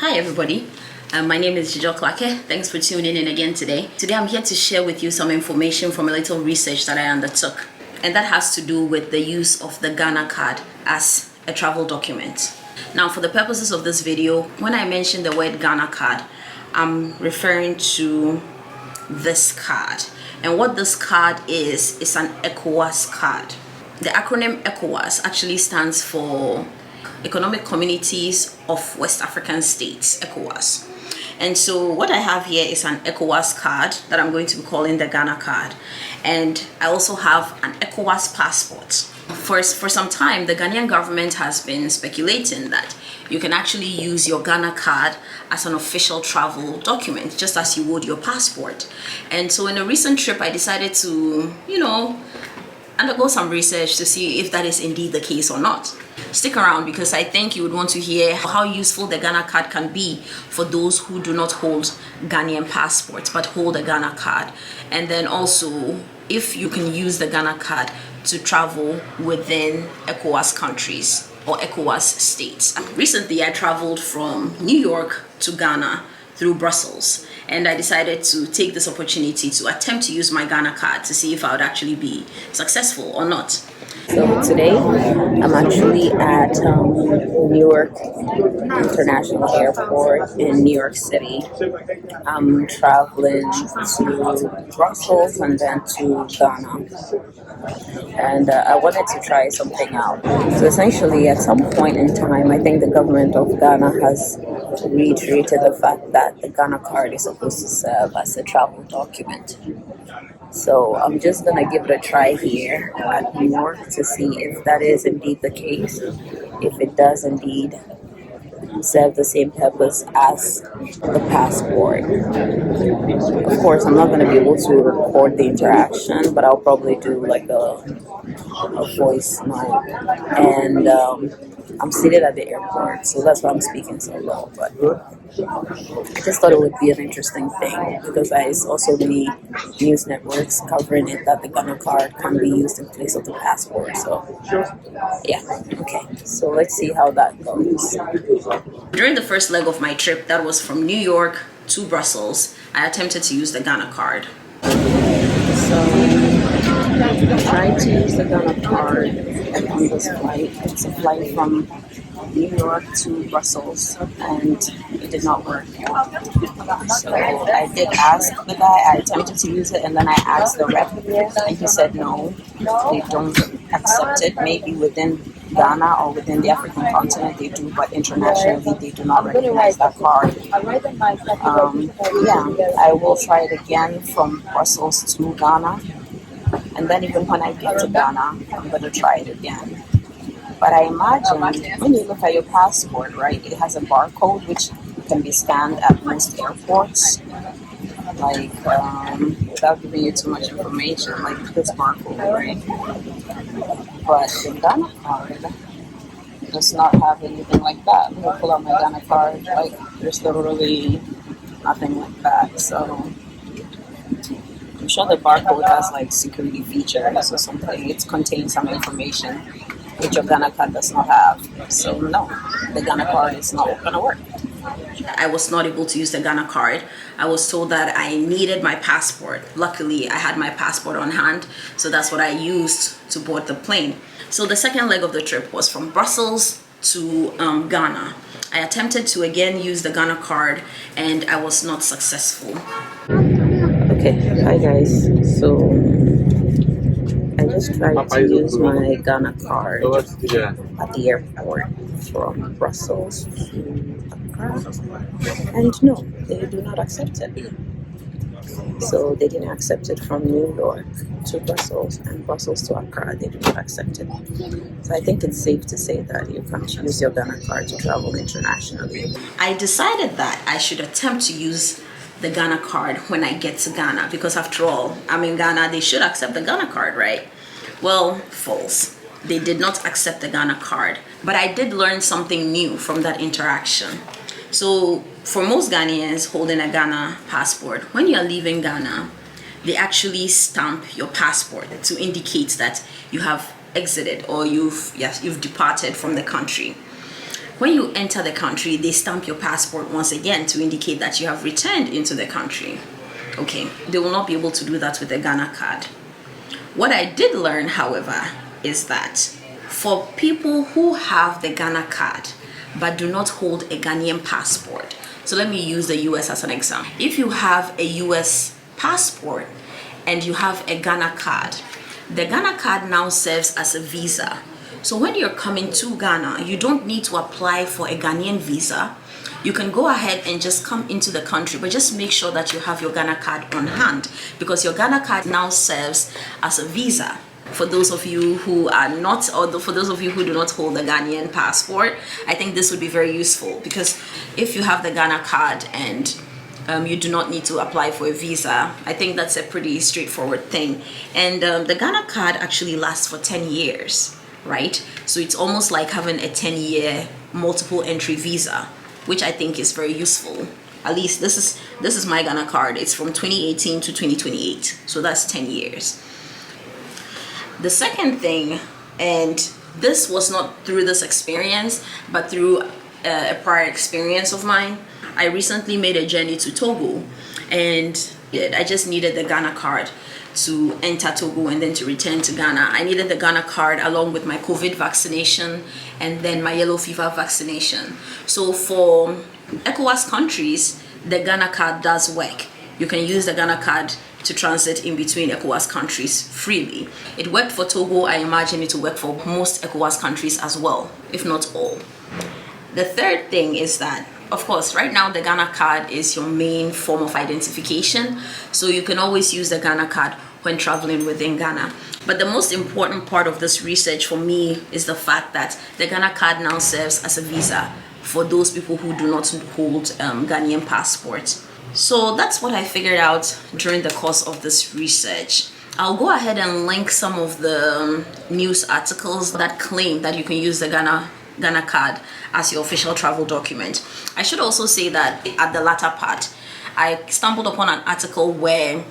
Hi everybody, my name is Jijo Klake. Thanks for tuning in again today. Today I'm here to share with you some information from a little research that I undertook. And that has to do with the use of the Ghana card as a travel document. Now for the purposes of this video, when I mention the word Ghana card, I'm referring to this card. And what this card is an Ecowas card. The acronym Ecowas actually stands for Economic Communities of West African States, Ecowas. And so what I have here is an Ecowas card that I'm going to be calling the Ghana card. And I also have an Ecowas passport. For some time, the Ghanaian government has been speculating that you can actually use your Ghana card as an official travel document, just as you would your passport. And so in a recent trip, I decided to, undergo some research to see if that is indeed the case or not. Stick around because I think you would want to hear how useful the Ghana card can be for those who do not hold Ghanaian passports but hold a Ghana card. And then also if you can use the Ghana card to travel within ECOWAS countries or ECOWAS states. Recently I traveled from New York to Ghana through Brussels, and I decided to take this opportunity to attempt to use my Ghana card to see if I would actually be successful or not. So today I'm actually at Newark International Airport in New York City. I'm traveling to Brussels and then to Ghana. And I wanted to try something out. So essentially, at some point in time, I think the government of Ghana has reiterated the fact that the Ghana card is supposed to serve as a travel document. So I'm just going to give it a try here at New York to see if that is indeed the case, if it does indeed serve the same purpose as the passport. Of course, I'm not going to be able to record the interaction, but I'll probably do like a voice note. And I'm seated at the airport, so that's why I'm speaking so low. But I just thought it would be an interesting thing because I saw so many news networks covering it that the Ghana card can be used in place of the passport. So yeah, okay. So let's see how that goes. During the first leg of my trip, that was from New York to Brussels, I attempted to use the Ghana card. So I tried to use the Ghana card on this flight. It's a flight from New York to Brussels, and it did not work. So I did ask the guy, I attempted to use it, and then I asked the rep, and he said no, they don't accept it. Maybe within Ghana or within the African continent they do, but internationally they do not recognize that card. I will try it again from Brussels to Ghana, and then even when I get to Ghana, I'm going to try it again. But I imagine when you look at your passport, right, it has a barcode which can be scanned at most airports, like without giving you too much information, like this barcode, right? But the Ghana card does not have anything like that. I'm gonna pull out my Ghana card, like there's literally nothing like that. So I'm sure the barcode has like security features or something. It contains some information which your Ghana card does not have. So no, the Ghana card is not going to work. I was not able to use the Ghana card. I was told that I needed my passport. Luckily, I had my passport on hand, so that's what I used to board the plane. So the second leg of the trip was from Brussels to Ghana. I attempted to again use the Ghana card, and I was not successful. Okay, hi guys. So I just tried to use my Ghana card at the airport from Brussels to Accra, and no, they do not accept it. So they didn't accept it from New York to Brussels and Brussels to Accra. They do not accept it. So I think it's safe to say that you can't use your Ghana card to travel internationally. I decided that I should attempt to use the Ghana card when I get to Ghana, because after all, I'm in Ghana, they should accept the Ghana card, right? Well, false. They did not accept the Ghana card, but I did learn something new from that interaction. So for most Ghanaians holding a Ghana passport, when you're leaving Ghana, they actually stamp your passport to indicate that you have exited or you've departed from the country. When you enter the country, they stamp your passport once again to indicate that you have returned into the country. Okay, they will not be able to do that with the Ghana card. What I did learn, however, is that for people who have the Ghana card but do not hold a Ghanaian passport, so let me use the US as an example. If you have a US passport and you have a Ghana card, the Ghana card now serves as a visa. So when you're coming to Ghana, you don't need to apply for a Ghanaian visa. You can go ahead and just come into the country, but just make sure that you have your Ghana card on hand, because your Ghana card now serves as a visa. For those of you who are not, or for those of you who do not hold a Ghanaian passport, I think this would be very useful, because if you have the Ghana card and you do not need to apply for a visa, I think that's a pretty straightforward thing. And the Ghana card actually lasts for 10 years, right? So it's almost like having a 10-year multiple entry visa, which I think is very useful. At least this is my Ghana card. It's from 2018 to 2028, so that's 10 years. The second thing, and this was not through this experience, but through a prior experience of mine, I recently made a journey to Togo, and I just needed the Ghana card to enter Togo and then to return to Ghana. I needed the Ghana card along with my COVID vaccination and then my yellow fever vaccination. So for Ecowas countries, the Ghana card does work. You can use the Ghana card to transit in between ECOWAS countries freely. It worked for Togo. I imagine it will work for most ECOWAS countries as well, if not all. The third thing is that, of course, right now the Ghana card is your main form of identification, so you can always use the Ghana card when traveling within Ghana. But the most important part of this research for me is the fact that the Ghana card now serves as a visa for those people who do not hold Ghanaian passports. So that's what I figured out during the course of this research. I'll go ahead and link some of the news articles that claim that you can use the Ghana card as your official travel document. I should also say that at the latter part, I stumbled upon an article where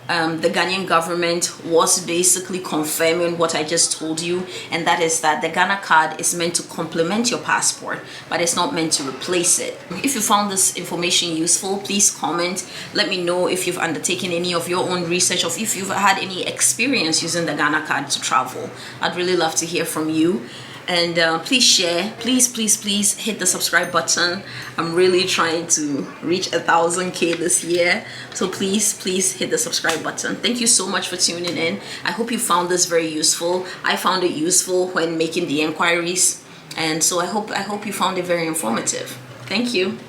the Ghanaian government was basically confirming what I just told you, and that is that the Ghana card is meant to complement your passport, but it's not meant to replace it. If you found this information useful, please comment. Let me know if you've undertaken any of your own research, or if you've had any experience using the Ghana card to travel. I'd really love to hear from you. And please share, please hit the subscribe button. I'm really trying to reach 1,000K this year, so please hit the subscribe button. Thank you so much for tuning in. I hope you found this very useful. I found it useful when making the inquiries, and so I hope you found it very informative. Thank you.